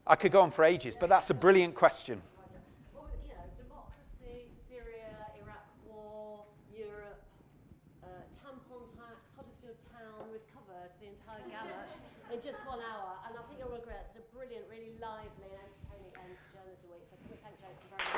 Speaker 1: I could go on for ages, but that's a brilliant question.
Speaker 8: Well, you know, democracy, Syria, Iraq war, Europe, tampon tax, Huddersfield Town, we've covered the entire gamut in just 1 hour. And I think you'll regret it's a brilliant, really lively and entertaining end to Journalism Week. So can we thank Jason very much?